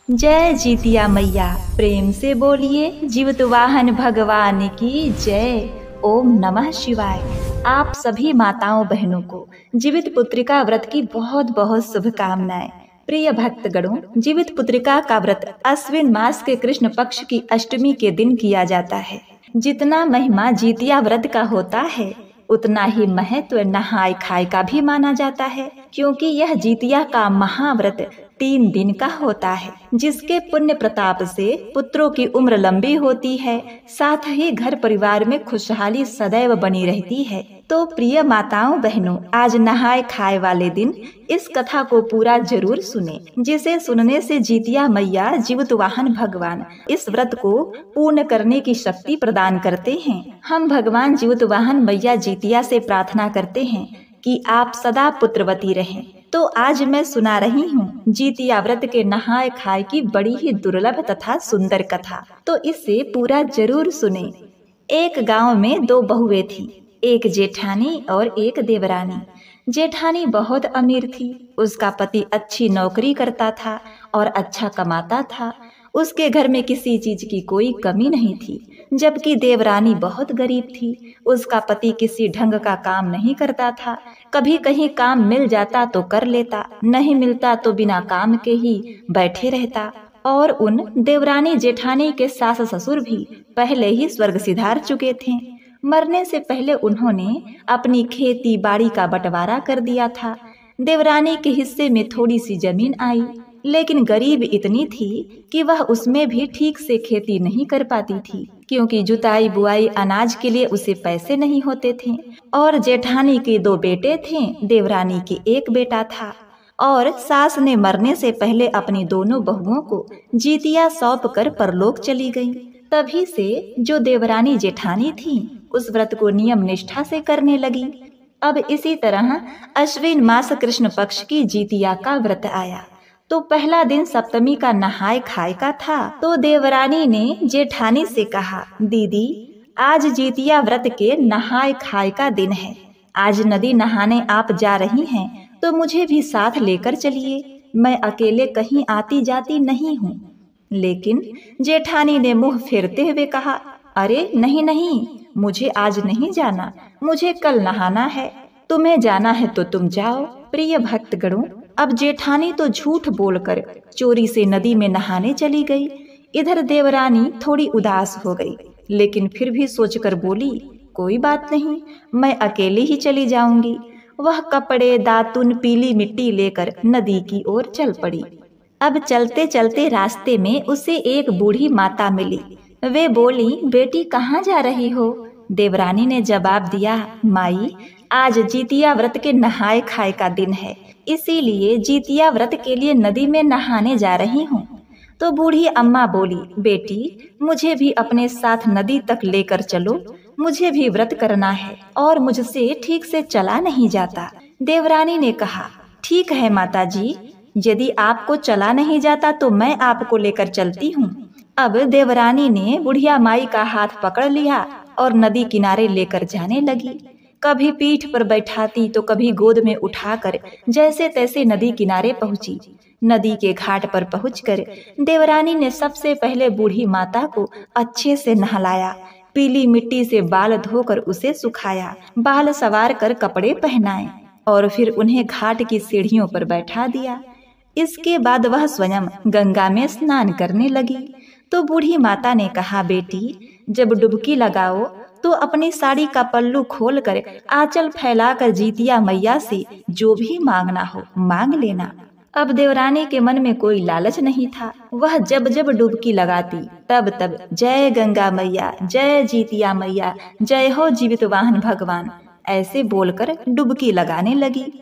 जय जीतिया मैया, प्रेम से बोलिए जीवित वाहन भगवान की जय। ओम नमः शिवाय। आप सभी माताओं बहनों को जीवित पुत्रिका व्रत की बहुत बहुत शुभकामनाएं। प्रिय भक्तगणों, जीवित पुत्रिका का व्रत अश्विन मास के कृष्ण पक्ष की अष्टमी के दिन किया जाता है। जितना महिमा जीतिया व्रत का होता है, उतना ही महत्व नहाय खाए का भी माना जाता है, क्योंकि यह जीतिया का महाव्रत 3 दिन का होता है, जिसके पुण्य प्रताप से पुत्रों की उम्र लंबी होती है, साथ ही घर परिवार में खुशहाली सदैव बनी रहती है। तो प्रिय माताओं बहनों, आज नहाय खाए वाले दिन इस कथा को पूरा जरूर सुने, जिसे सुनने से जीतिया मैया जीवित वाहन भगवान इस व्रत को पूर्ण करने की शक्ति प्रदान करते हैं। हम भगवान जीवित वाहन मैया जीतिया से प्रार्थना करते हैं कि आप सदा पुत्रवती रहें। तो आज मैं सुना रही हूँ जीतिया व्रत के नहाय खाए की बड़ी ही दुर्लभ तथा सुंदर कथा, तो इसे पूरा जरूर सुने। एक गांव में 2 बहुएं थीं, एक जेठानी और एक देवरानी। जेठानी बहुत अमीर थी, उसका पति अच्छी नौकरी करता था और अच्छा कमाता था। उसके घर में किसी चीज की कोई कमी नहीं थी, जबकि देवरानी बहुत गरीब थी। उसका पति किसी ढंग का काम नहीं करता था, कभी कहीं काम मिल जाता तो कर लेता, नहीं मिलता तो बिना काम के ही बैठे रहता। और उन देवरानी जेठानी के सास ससुर भी पहले ही स्वर्ग सिधार चुके थे। मरने से पहले उन्होंने अपनी खेती बाड़ी का बंटवारा कर दिया था। देवरानी के हिस्से में थोड़ी सी जमीन आई, लेकिन गरीब इतनी थी कि वह उसमें भी ठीक से खेती नहीं कर पाती थी, क्योंकि जुताई बुआई अनाज के लिए उसे पैसे नहीं होते थे। और जेठानी के 2 बेटे थे, देवरानी के 1 बेटा था। और सास ने मरने से पहले अपनी दोनों बहुओं को जीतिया सौंप कर परलोक चली गईं। तभी से जो देवरानी जेठानी थी, उस व्रत को नियम निष्ठा से करने लगी। अब इसी तरह अश्विन मास कृष्ण पक्ष की जीतिया का व्रत आया, तो पहला दिन सप्तमी का नहाय खाए का था। तो देवरानी ने जेठानी से कहा, दीदी आज जीतिया व्रत के नहाय खाए का दिन है, आज नदी नहाने आप जा रही हैं तो मुझे भी साथ लेकर चलिए, मैं अकेले कहीं आती जाती नहीं हूँ। लेकिन जेठानी ने मुंह फेरते हुए कहा, अरे नहीं नहीं, मुझे आज नहीं जाना, मुझे कल नहाना है, तुम्हें जाना है तो तुम जाओ। प्रिय भक्तगणों, अब जेठानी तो झूठ बोलकर चोरी से नदी में नहाने चली गई। इधर देवरानी थोड़ी उदास हो गई, लेकिन फिर भी सोचकर बोली, कोई बात नहीं, मैं अकेली ही चली जाऊंगी। वह कपड़े दातुन पीली मिट्टी लेकर नदी की ओर चल पड़ी। अब चलते चलते रास्ते में उसे एक बूढ़ी माता मिली। वे बोली, बेटी कहाँ जा रही हो? देवरानी ने जवाब दिया, माई आज जीतिया व्रत के नहाय खाए का दिन है, इसीलिए जीतिया व्रत के लिए नदी में नहाने जा रही हूँ। तो बूढ़ी अम्मा बोली, बेटी मुझे भी अपने साथ नदी तक लेकर चलो, मुझे भी व्रत करना है और मुझसे ठीक से चला नहीं जाता। देवरानी ने कहा, ठीक है माता जी, यदि आपको चला नहीं जाता तो मैं आपको लेकर चलती हूँ। अब देवरानी ने बुढ़िया माई का हाथ पकड़ लिया और नदी किनारे लेकर जाने लगी। कभी पीठ पर बैठाती तो कभी गोद में उठाकर जैसे तैसे नदी किनारे पहुंची। नदी के घाट पर पहुंचकर देवरानी ने सबसे पहले बूढ़ी माता को अच्छे से नहलाया, पीली मिट्टी से बाल धोकर उसे सुखाया, बाल सवार कर कपड़े पहनाए और फिर उन्हें घाट की सीढ़ियों पर बैठा दिया। इसके बाद वह स्वयं गंगा में स्नान करने लगी। तो बूढ़ी माता ने कहा, बेटी जब डुबकी लगाओ तो अपनी साड़ी का पल्लू खोलकर आंचल फैलाकर जीतिया मैया से जो भी मांगना हो मांग लेना। अब देवरानी के मन में कोई लालच नहीं था, वह जब जब डुबकी लगाती तब तब जय गंगा मैया, जय जीतिया मैया, जय हो जीवित वाहन भगवान, ऐसे बोलकर डुबकी लगाने लगी।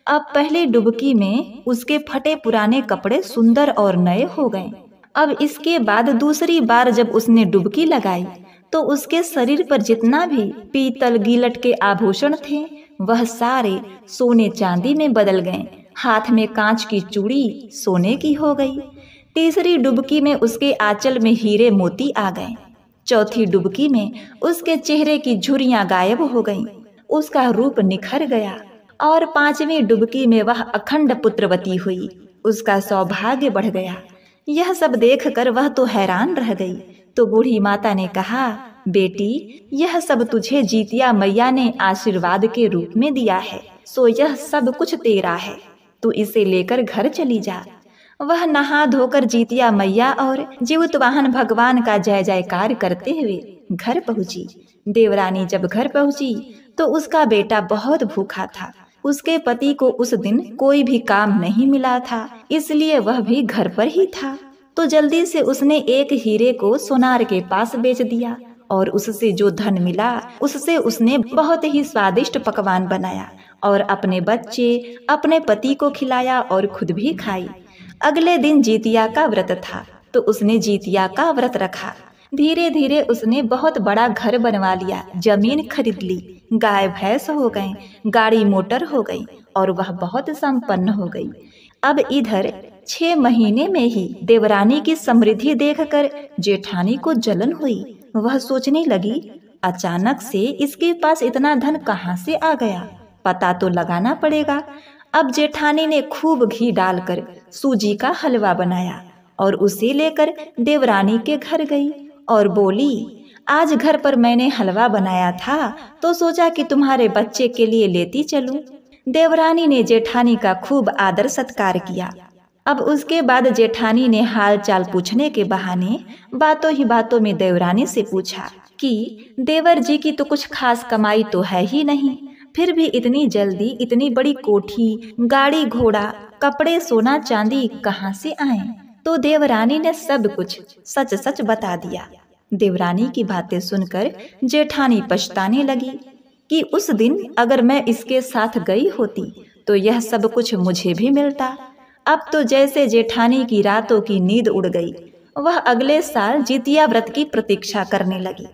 अब पहली डुबकी में उसके फटे पुराने कपड़े सुंदर और नए हो गए। अब इसके बाद दूसरी बार जब उसने डुबकी लगाई तो उसके शरीर पर जितना भी पीतल गीलट के आभूषण थे, वह सारे सोने चांदी में बदल गए। हाथ में कांच की चूड़ी सोने की हो गई। तीसरी डुबकी में उसके आंचल में हीरे मोती आ गए। चौथी डुबकी में उसके चेहरे की झुर्रियां गायब हो गईं, उसका रूप निखर गया। और 5वीं डुबकी में वह अखंड पुत्रवती हुई, उसका सौभाग्य बढ़ गया। यह सब देखकर वह तो हैरान रह गई। तो बूढ़ी माता ने कहा, बेटी, यह सब तुझे जितिया मैया ने आशीर्वाद के रूप में दिया है, सो यह सब कुछ तेरा है। तू इसे लेकर घर चली जा। वह नहा धोकर जितिया मैया और जीवतवाहन भगवान का जय जयकार करते हुए घर पहुंची। देवरानी जब घर पहुंची तो उसका बेटा बहुत भूखा था। उसके पति को उस दिन कोई भी काम नहीं मिला था, इसलिए वह भी घर पर ही था। तो जल्दी से उसने एक हीरे को सोनार के पास बेच दिया और उससे जो धन मिला उससे उसने बहुत ही स्वादिष्ट पकवान बनाया और अपने बच्चे, अपने पति को खिलाया और खुद भी खाई। अगले दिन जितिया का व्रत था तो उसने जितिया का व्रत रखा। धीरे धीरे उसने बहुत बड़ा घर बनवा लिया, जमीन खरीद ली, गाय भैंस हो गए, गाड़ी मोटर हो गई और वह बहुत संपन्न हो गई। अब इधर 6 महीने में ही देवरानी की समृद्धि देखकर जेठानी को जलन हुई। वह सोचने लगी, अचानक से इसके पास इतना धन कहाँ से आ गया, पता तो लगाना पड़ेगा। अब जेठानी ने खूब घी डालकर सूजी का हलवा बनाया और उसे लेकर देवरानी के घर गई और बोली, आज घर पर मैंने हलवा बनाया था तो सोचा कि तुम्हारे बच्चे के लिए लेती चलूं। देवरानी ने जेठानी का खूब आदर सत्कार किया। अब उसके बाद जेठानी ने हाल चाल पूछने के बहाने बातों ही बातों में देवरानी से पूछा कि देवर जी की तो कुछ खास कमाई तो है ही नहीं, फिर भी इतनी जल्दी इतनी बड़ी कोठी, गाड़ी घोड़ा, कपड़े, सोना चांदी कहाँ से आए? तो देवरानी ने सब कुछ सच सच बता दिया। देवरानी की बातें सुनकर जेठानी पछताने लगी कि उस दिन अगर मैं इसके साथ गई होती तो यह सब कुछ मुझे भी मिलता। अब तो जैसे जेठानी की रातों की नींद उड़ गई। वह अगले साल जितिया व्रत की प्रतीक्षा करने लगी।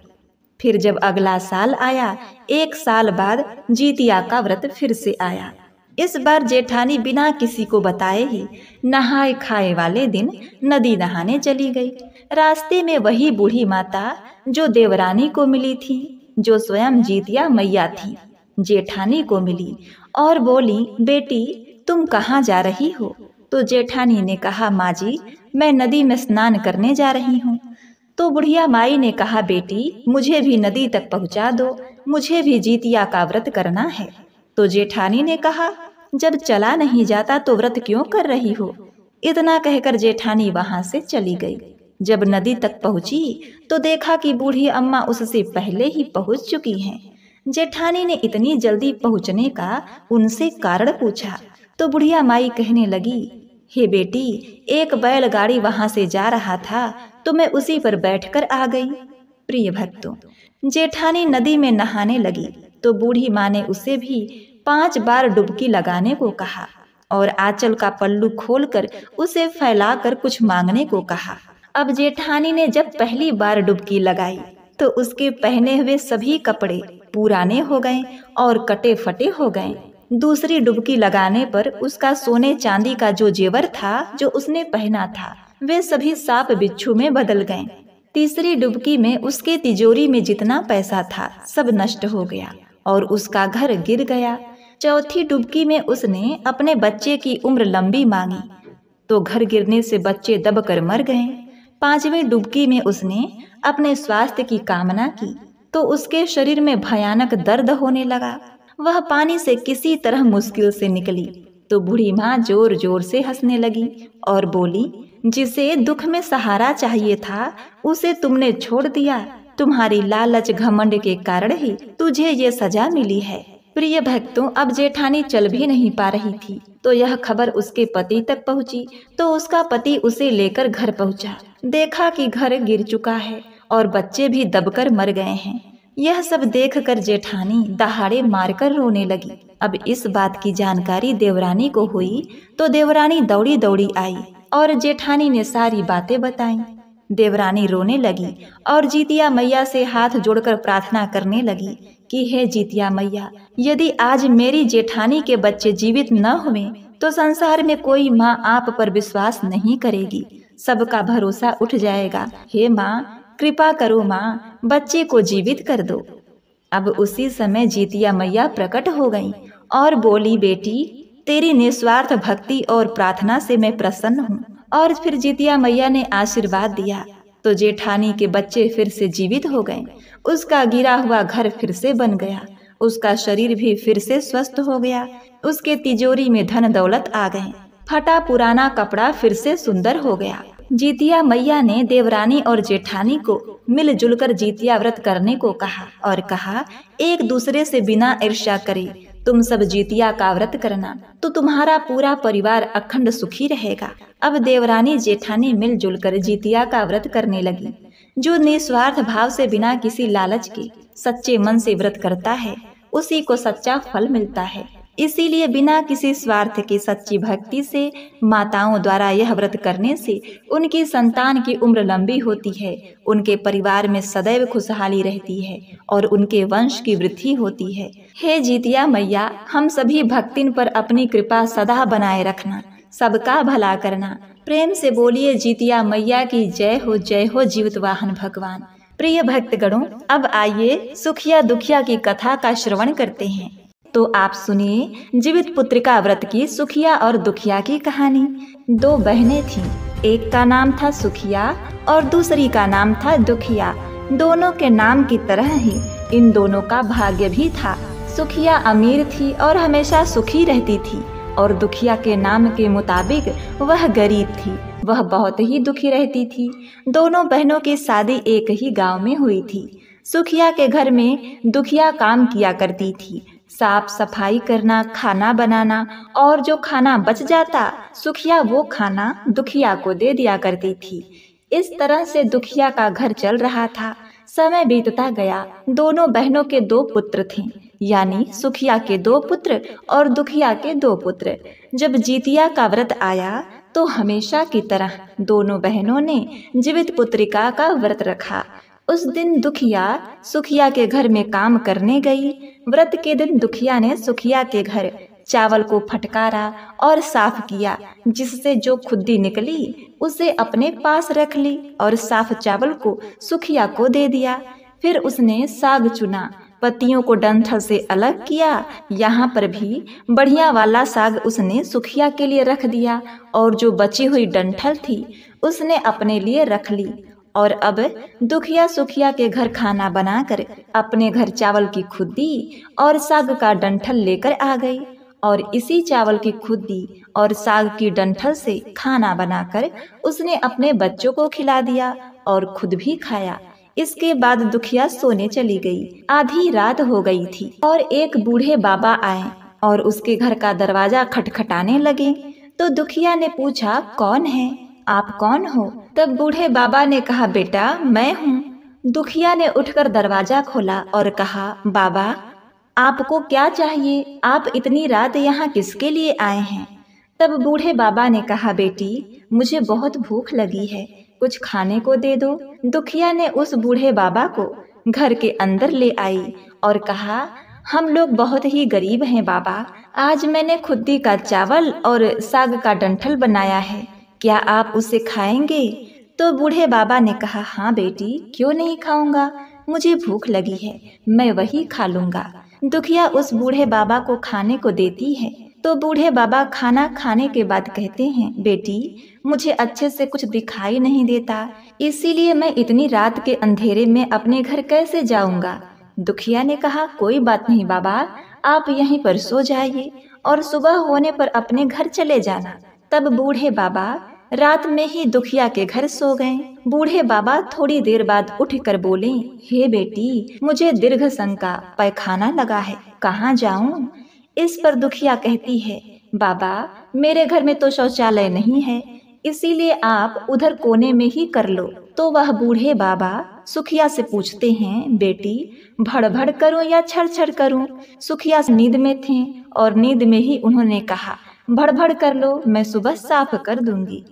फिर जब अगला साल आया, 1 साल बाद जितिया का व्रत फिर से आया। इस बार जेठानी बिना किसी को बताए ही नहाए खाए वाले दिन नदी नहाने चली गई। रास्ते में वही बूढ़ी माता जो देवरानी को मिली थी, जो स्वयं जितिया मैया थी, जेठानी को मिली और बोली, बेटी, तुम कहाँ जा रही हो? तो जेठानी ने कहा, माँ जी, मैं नदी में स्नान करने जा रही हूँ। तो बुढ़िया माई ने कहा, बेटी, मुझे भी नदी तक पहुँचा दो, मुझे भी जितिया का व्रत करना है। तो जेठानी ने कहा, जब चला नहीं जाता तो व्रत क्यों कर रही हो? इतना कहकर जेठानी वहां से चली गई। जब नदी तक पहुंची तो देखा कि बूढ़ी अम्मा उससे पहले ही पहुंच चुकी हैं। जेठानी ने इतनी जल्दी पहुंचने का उनसे कारण पूछा तो बुढ़िया माई कहने लगी, हे बेटी, एक बैलगाड़ी वहां से जा रहा था तो मैं उसी पर बैठकर आ गई। प्रिय भक्तों, जेठानी नदी में नहाने लगी तो बूढ़ी माँ ने उसे भी 5 बार डुबकी लगाने को कहा और आंचल का पल्लू खोलकर उसे फैलाकर कुछ मांगने को कहा। अब जेठानी ने जब पहली बार डुबकी लगाई तो उसके पहने हुए सभी कपड़े पुराने हो गए और कटे फटे हो गए। दूसरी डुबकी लगाने पर उसका सोने चांदी का जो जेवर था, जो उसने पहना था, वे सभी सांप बिच्छू में बदल गए। तीसरी डुबकी में उसके तिजोरी में जितना पैसा था सब नष्ट हो गया और उसका घर गिर गया। चौथी डुबकी में उसने अपने बच्चे की उम्र लंबी मांगी तो घर गिरने से बच्चे दबकर मर गए। 5वीं डुबकी में उसने अपने स्वास्थ्य की कामना की तो उसके शरीर में भयानक दर्द होने लगा। वह पानी से किसी तरह मुश्किल से निकली तो बूढ़ी माँ जोर जोर से हंसने लगी और बोली, जिसे दुख में सहारा चाहिए था उसे तुमने छोड़ दिया। तुम्हारी लालच घमंड के कारण ही तुझे ये सजा मिली है। प्रिय भक्तों, अब जेठानी चल भी नहीं पा रही थी तो यह खबर उसके पति तक पहुंची तो उसका पति उसे लेकर घर पहुंचा। देखा कि घर गिर चुका है और बच्चे भी दबकर मर गए हैं। यह सब देखकर जेठानी दहाड़े मारकर रोने लगी। अब इस बात की जानकारी देवरानी को हुई तो देवरानी दौड़ी दौड़ी आई और जेठानी ने सारी बातें बताई। देवरानी रोने लगी और जितिया मैया से हाथ जोड़कर प्रार्थना करने लगी कि हे जितिया मैया, यदि आज मेरी जेठानी के बच्चे जीवित न हुए तो संसार में कोई माँ आप पर विश्वास नहीं करेगी, सबका भरोसा उठ जाएगा। हे माँ, कृपा करो माँ, बच्चे को जीवित कर दो। अब उसी समय जितिया मैया प्रकट हो गई और बोली, बेटी, तेरी निस्वार्थ भक्ति और प्रार्थना से मैं प्रसन्न हूँ और फिर जितिया मैया ने आशीर्वाद दिया तो जेठानी के बच्चे फिर से जीवित हो गए। उसका गिरा हुआ घर फिर से बन गया, उसका शरीर भी फिर से स्वस्थ हो गया, उसके तिजोरी में धन दौलत आ गए, फटा पुराना कपड़ा फिर से सुंदर हो गया। जितिया मैया ने देवरानी और जेठानी को मिलजुल कर जितिया व्रत करने को कहा और कहा, एक दूसरे से बिना ईर्ष्या करे तुम सब जितिया का व्रत करना तो तुम्हारा पूरा परिवार अखंड सुखी रहेगा। अब देवरानी जेठानी मिलजुल कर जितिया का व्रत करने लगी। जो निस्वार्थ भाव से बिना किसी लालच के सच्चे मन से व्रत करता है उसी को सच्चा फल मिलता है। इसीलिए बिना किसी स्वार्थ की सच्ची भक्ति से माताओं द्वारा यह व्रत करने से उनकी संतान की उम्र लंबी होती है, उनके परिवार में सदैव खुशहाली रहती है और उनके वंश की वृद्धि होती है। हे जितिया मैया, हम सभी भक्तिन पर अपनी कृपा सदा बनाए रखना, सबका भला करना। प्रेम से बोलिए जितिया मैया की जय हो जीवित वाहन भगवान। प्रिय भक्तगणों, अब आइए सुखिया दुखिया की कथा का श्रवण करते हैं। तो आप सुनिए जीवित पुत्रिका व्रत की सुखिया और दुखिया की कहानी। दो बहनें थीं, एक का नाम था सुखिया और दूसरी का नाम था दुखिया। दोनों के नाम की तरह ही इन दोनों का भाग्य भी था। सुखिया अमीर थी और हमेशा सुखी रहती थी और दुखिया के नाम के मुताबिक वह गरीब थी, वह बहुत ही दुखी रहती थी। दोनों बहनों की शादी एक ही गांव में हुई थी। सुखिया के घर में दुखिया काम किया करती थी, साफ सफाई करना, खाना बनाना, और जो खाना बच जाता सुखिया वो खाना दुखिया को दे दिया करती थी। इस तरह से दुखिया का घर चल रहा था। समय बीतता गया। दोनों बहनों के दो पुत्र थे, यानी सुखिया के दो पुत्र और दुखिया के दो पुत्र। जब जितिया का व्रत आया तो हमेशा की तरह दोनों बहनों ने जीवित पुत्रिका का व्रत रखा। उस दिन दुखिया सुखिया के घर में काम करने गई। व्रत के दिन दुखिया ने सुखिया के घर चावल को फटकारा और साफ किया, जिससे जो खुद्दी निकली उसे अपने पास रख ली और साफ चावल को सुखिया को दे दिया। फिर उसने साग चुना, पत्तियों को डंठल से अलग किया। यहाँ पर भी बढ़िया वाला साग उसने सुखिया के लिए रख दिया और जो बची हुई डंठल थी उसने अपने लिए रख ली। और अब दुखिया सुखिया के घर खाना बनाकर अपने घर चावल की खुद्दी और साग का डंठल लेकर आ गई और इसी चावल की खुद्दी और साग की डंठल से खाना बनाकर उसने अपने बच्चों को खिला दिया और खुद भी खाया। इसके बाद दुखिया सोने चली गई। आधी रात हो गई थी और एक बूढ़े बाबा आए और उसके घर का दरवाजा खटखटाने लगे। तो दुखिया ने पूछा, कौन है, आप कौन हो? तब बूढ़े बाबा ने कहा, बेटा मैं हूँ। दुखिया ने उठकर दरवाजा खोला और कहा, बाबा आपको क्या चाहिए? आप इतनी रात यहाँ किसके लिए आए हैं? तब बूढ़े बाबा ने कहा, बेटी मुझे बहुत भूख लगी है, कुछ खाने को दे दो। दुखिया ने उस बूढ़े बाबा को घर के अंदर ले आई और कहा, हम लोग बहुत ही गरीब हैं बाबा, आज मैंने खुद्दी का चावल और साग का डंठल बनाया है, क्या आप उसे खाएंगे? तो बूढ़े बाबा ने कहा, हाँ बेटी क्यों नहीं खाऊंगा, मुझे भूख लगी है, मैं वही खा लूंगा। दुखिया उस बूढ़े बाबा को खाने को देती है तो बूढ़े बाबा खाना खाने के बाद कहते हैं, बेटी मुझे अच्छे से कुछ दिखाई नहीं देता, इसीलिए मैं इतनी रात के अंधेरे में अपने घर कैसे जाऊंगा। दुखिया ने कहा, कोई बात नहीं बाबा, आप यहीं पर सो जाइए और सुबह होने पर अपने घर चले जाना। तब बूढ़े बाबा रात में ही दुखिया के घर सो गए। बूढ़े बाबा थोड़ी देर बाद उठकर बोले, हे बेटी मुझे दीर्घ संका पैखाना लगा है, कहाँ जाऊं? इस पर दुखिया कहती है, बाबा मेरे घर में तो शौचालय नहीं है, इसीलिए आप उधर कोने में ही कर लो। तो वह बूढ़े बाबा सुखिया से पूछते हैं, बेटी भड़भड़ करूं या छड़ करूं? सुखिया नींद में थे और नींद में ही उन्होंने कहा, भड़भड़ कर लो, मैं सुबह साफ कर दूंगी।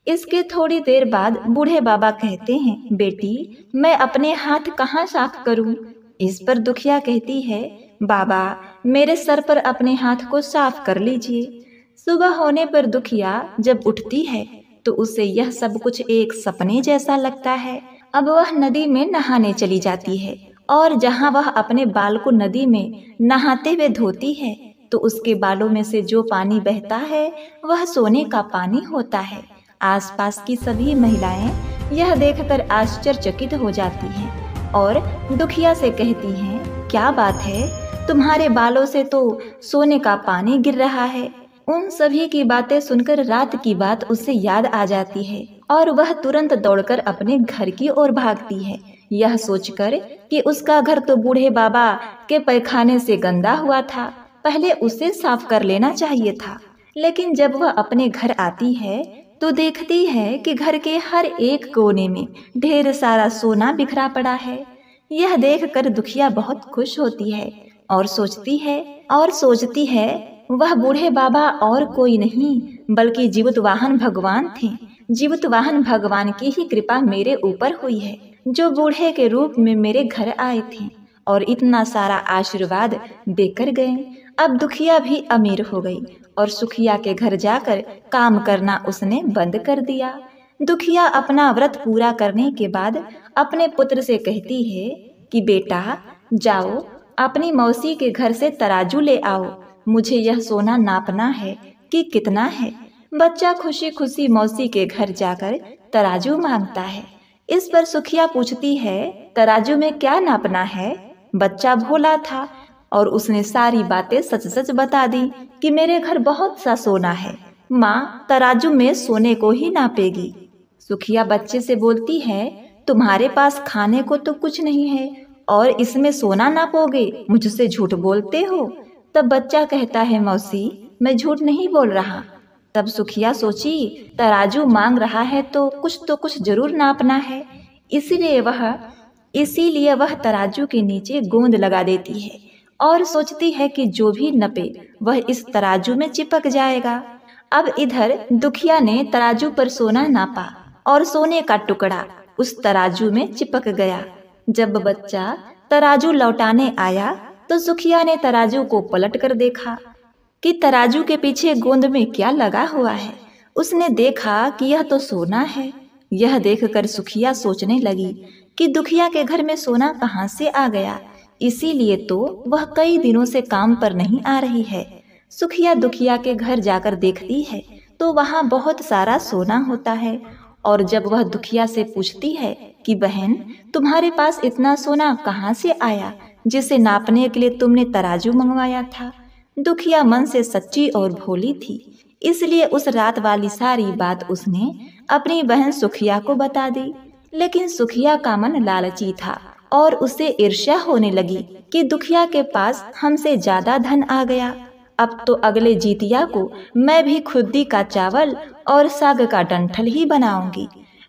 इसके थोड़ी देर बाद बूढ़े बाबा कहते हैं, बेटी मैं अपने हाथ कहाँ साफ करूं? इस पर दुखिया कहती है, बाबा मेरे सर पर अपने हाथ को साफ कर लीजिए। सुबह होने पर दुखिया जब उठती है तो उसे यह सब कुछ एक सपने जैसा लगता है। अब वह नदी में नहाने चली जाती है और जहाँ वह अपने बाल को नदी में नहाते हुए धोती है तो उसके बालों में से जो पानी बहता है वह सोने का पानी होता है। आसपास की सभी महिलाएं यह देखकर आश्चर्यचकित हो जाती हैं और दुखिया से कहती हैं, क्या बात है, तुम्हारे बालों से तो सोने का पानी गिर रहा है। उन सभी की बातें सुनकर रात की बात उसे याद आ जाती है और वह तुरंत दौड़कर अपने घर की ओर भागती है, यह सोचकर कि उसका घर तो बूढ़े बाबा के पैखाने से गंदा हुआ था, पहले उसे साफ कर लेना चाहिए था। लेकिन जब वह अपने घर आती है तो देखती है कि घर के हर एक कोने में ढेर सारा सोना बिखरा पड़ा है। यह देखकर दुखिया बहुत खुश होती है और सोचती है वह बूढ़े बाबा और कोई नहीं बल्कि जीवित वाहन भगवान थे। जीवित वाहन भगवान की ही कृपा मेरे ऊपर हुई है, जो बूढ़े के रूप में मेरे घर आए थे और इतना सारा आशीर्वाद देकर गए। अब दुखिया भी अमीर हो गई और सुखिया के घर जाकर काम करना उसने बंद कर दिया। दुखिया अपना व्रत पूरा करने के बाद अपने पुत्र से कहती है कि बेटा जाओ अपनी मौसी के घर से तराजू ले आओ, मुझे यह सोना नापना है कि कितना है। बच्चा खुशी खुशी मौसी के घर जाकर तराजू मांगता है। इस पर सुखिया पूछती है, तराजू में क्या नापना है? बच्चा भोला था और उसने सारी बातें सच सच बता दी कि मेरे घर बहुत सा सोना है, माँ तराजू में सोने को ही नापेगी। सुखिया बच्चे से बोलती है, तुम्हारे पास खाने को तो कुछ नहीं है और इसमें सोना नापोगे, मुझसे झूठ बोलते हो। तब बच्चा कहता है, मौसी मैं झूठ नहीं बोल रहा। तब सुखिया सोची तराजू मांग रहा है तो कुछ जरूर नापना है, इसीलिए वह तराजू के नीचे गोंद लगा देती है और सोचती है कि जो भी नपे वह इस तराजू में चिपक जाएगा। अब इधर दुखिया ने तराजू पर सोना नापा और सोने का टुकड़ा उस तराजू में चिपक गया। जब बच्चा तराजू लौटाने आया तो सुखिया ने तराजू को पलट कर देखा कि तराजू के पीछे गोंद में क्या लगा हुआ है। उसने देखा कि यह तो सोना है। यह देखकर सुखिया सोचने लगी कि दुखिया के घर में सोना कहाँ से आ गया, इसीलिए तो वह कई दिनों से काम पर नहीं आ रही है। सुखिया दुखिया के घर जाकर देखती है तो वहाँ बहुत सारा सोना होता है और जब वह दुखिया से पूछती है कि बहन तुम्हारे पास इतना सोना कहाँ से आया जिसे नापने के लिए तुमने तराजू मंगवाया था। दुखिया मन से सच्ची और भोली थी, इसलिए उस रात वाली सारी बात उसने अपनी बहन सुखिया को बता दी। लेकिन सुखिया का मन लालची था और उसे ईर्ष्या होने लगी कि दुखिया के पास हमसे ज्यादा धन आ गया। अब तो अगले जितिया को मैं भी खुद्दी का चावल और साग का डंठल ही बनाऊंगी।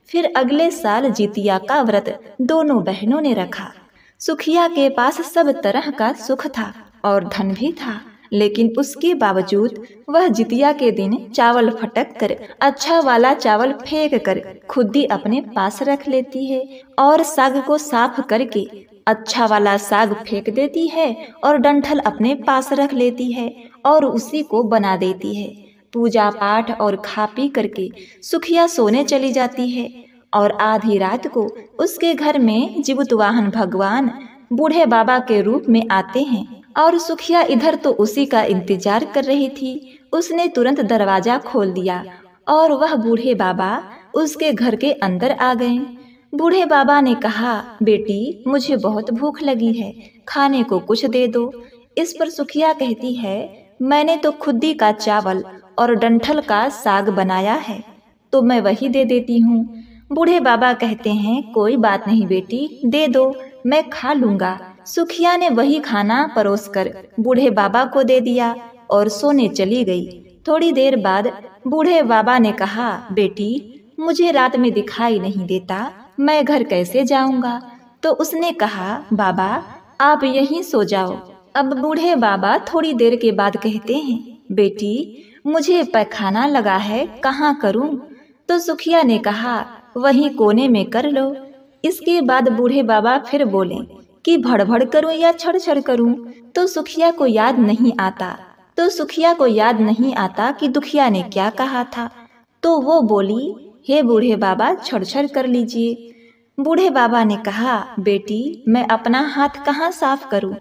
फिर अगले साल जितिया का व्रत दोनों बहनों ने रखा। सुखिया के पास सब तरह का सुख था और धन भी था, लेकिन उसके बावजूद वह जितिया के दिन चावल फटक कर अच्छा वाला चावल फेंक कर खुद्दी अपने पास रख लेती है और साग को साफ करके अच्छा वाला साग फेंक देती है और डंठल अपने पास रख लेती है और उसी को बना देती है। पूजा पाठ और खा पी करके सुखिया सोने चली जाती है और आधी रात को उसके घर में जीवित वाहन भगवान बूढ़े बाबा के रूप में आते हैं और सुखिया इधर तो उसी का इंतजार कर रही थी। उसने तुरंत दरवाजा खोल दिया और वह बूढ़े बाबा उसके घर के अंदर आ गए। बूढ़े बाबा ने कहा, बेटी मुझे बहुत भूख लगी है, खाने को कुछ दे दो। इस पर सुखिया कहती है, मैंने तो खुद्दी का चावल और डंठल का साग बनाया है, तो मैं वही दे देती हूँ। बूढ़े बाबा कहते हैं, कोई बात नहीं बेटी, दे दो, मैं खा लूंगा। सुखिया ने वही खाना परोसकर बूढ़े बाबा को दे दिया और सोने चली गई। थोड़ी देर बाद बूढ़े बाबा ने कहा, बेटी मुझे रात में दिखाई नहीं देता, मैं घर कैसे जाऊंगा? तो उसने कहा, बाबा आप यहीं सो जाओ। अब बूढ़े बाबा थोड़ी देर के बाद कहते हैं, बेटी मुझे पैखाना लगा है, कहाँ करूं? तो सुखिया ने कहा, वहीं कोने में कर लो। इसके बाद बूढ़े बाबा फिर बोले कि भड़भड़ करूं या छड़ छड़ करूं? तो सुखिया को याद नहीं आता कि दुखिया ने क्या कहा था। तो वो बोली, हे बूढ़े बाबा छड़ छड़ कर लीजिए। बूढ़े बाबा ने कहा, बेटी मैं अपना हाथ कहाँ साफ करूं?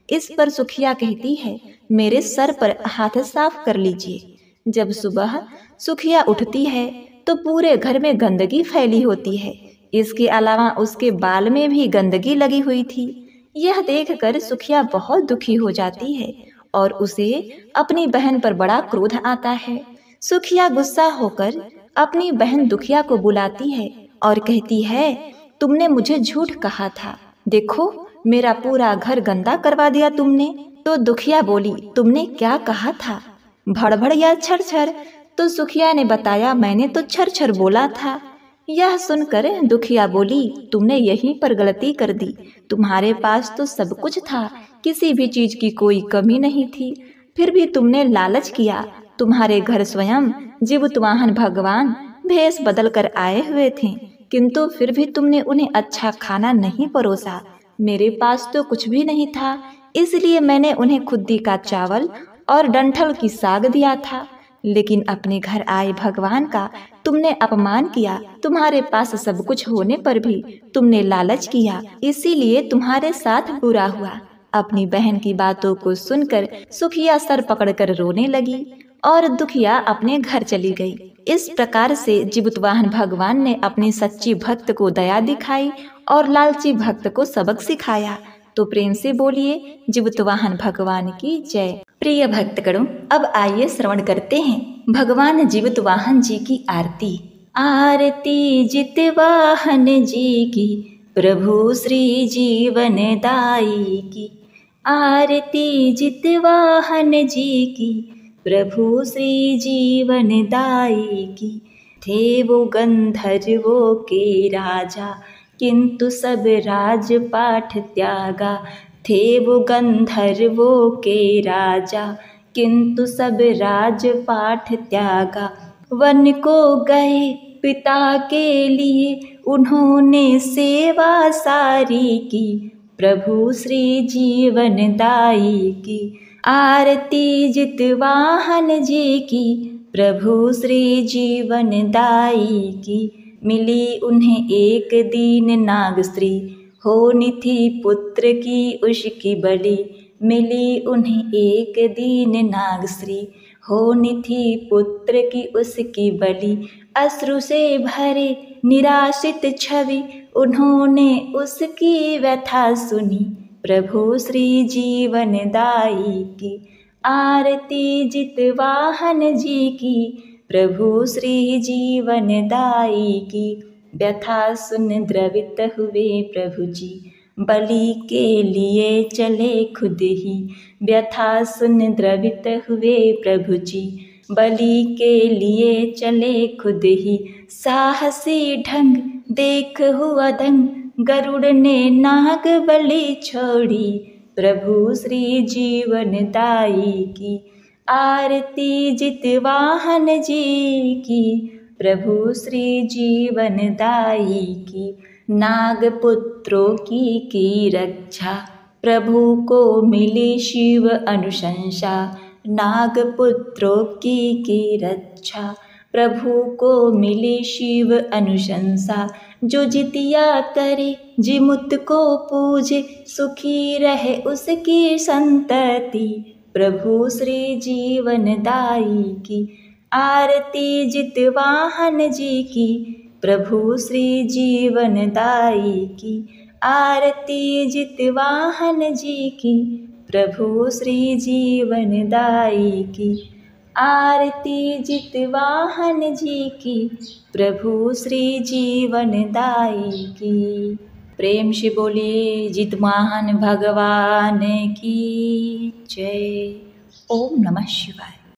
इस पर सुखिया कहती है, मेरे सर पर हाथ साफ कर लीजिए। जब सुबह सुखिया उठती है तो पूरे घर में गंदगी फैली होती है। इसके अलावा उसके बाल में भी गंदगी लगी हुई थी। यह देखकर सुखिया बहुत दुखी हो जाती है और उसे अपनी बहन पर बड़ा क्रोध आता है। सुखिया गुस्सा होकर अपनी बहन दुखिया को बुलाती है और कहती है, तुमने मुझे झूठ कहा था, देखो मेरा पूरा घर गंदा करवा दिया तुमने। तो दुखिया बोली, तुमने क्या कहा था, भड़भड़ या छरछर? तो सुखिया ने बताया, मैंने तो छरछर बोला था। यह सुनकर दुखिया बोली, तुमने यहीं पर गलती कर दी, तुम्हारे पास तो सब कुछ था, किसी भी चीज की कोई कमी नहीं थी, फिर भी तुमने लालच किया। तुम्हारे घर स्वयं जीवित वाहन भगवान भेष बदल कर आए हुए थे, किंतु फिर भी तुमने उन्हें अच्छा खाना नहीं परोसा। मेरे पास तो कुछ भी नहीं था, इसलिए मैंने उन्हें खुद्दी का चावल और डंठल की साग दिया था, लेकिन अपने घर आए भगवान का तुमने अपमान किया। तुम्हारे पास सब कुछ होने पर भी तुमने लालच किया, इसीलिए तुम्हारे साथ बुरा हुआ। अपनी बहन की बातों को सुनकर सुखिया सर पकड़कर रोने लगी और दुखिया अपने घर चली गई। इस प्रकार से जीवित वाहन भगवान ने अपनी सच्ची भक्त को दया दिखाई और लालची भक्त को सबक सिखाया। तो प्रेम से बोलिए जीवित वाहन भगवान की जय। प्रिय भक्तगणों, अब आइए श्रवण करते हैं भगवान जीवित वाहन जी की आरती। आरती जित वाहन जी की, प्रभु श्री जीवन दाई की। आरती जित वाहन जी की, प्रभु श्री जीवन दाई की। थे वो गंधर्वों के राजा, किंतु सब राजपाठ त्यागा। थे वो गंधर्वों के राजा, किंतु सब राजपाठ त्यागा। वन को गए पिता के लिए, उन्होंने सेवा सारी की। प्रभु श्री जीवन दाई की। आरती जित वाहन जी की, प्रभु श्री जीवन दाई की। मिली उन्हें एक दीन नाग स्त्री, होनी थी पुत्र की उसकी बलि। मिली उन्हें एक दीन नाग स्त्री, होनी थी पुत्र की उसकी बलि। अश्रु से भरे निराशित छवि, उन्होंने उसकी व्यथा सुनी। प्रभु श्री जीवन दाई की। आरती जित वाहन जी की, प्रभु श्री जीवन दाई की। व्यथा सुन द्रवित हुए प्रभु जी, बलि के लिए चले खुद ही। व्यथा सुन द्रवित हुए प्रभु जी, बलि के लिए चले खुद ही। साहसी ढंग देख हुआ दंग, गरुड़ ने नाग बलि छोड़ी। प्रभु श्री जीवन दाई की। आरती जित वाहन जी की, प्रभु श्री जीवन दाई की। नाग पुत्रों की रक्षा, प्रभु को मिली शिव अनुशंसा। नाग पुत्रों की रक्षा, प्रभु को मिली शिव अनुशंसा। जो जितिया करे जिमुत को पूजे, सुखी रहे उसकी संतति। प्रभु श्री जीवन दाई की। आरती जित वाहन जी की, प्रभु श्री जीवन दाई की। आरती जित वाहन जी की, प्रभु श्री जीवन दाई की। आरती जित वाहन जी की, प्रभु श्री जीवन दाई की। प्रेम से बोलिए जित वाहन भगवान की जय। ओम नमः शिवाय।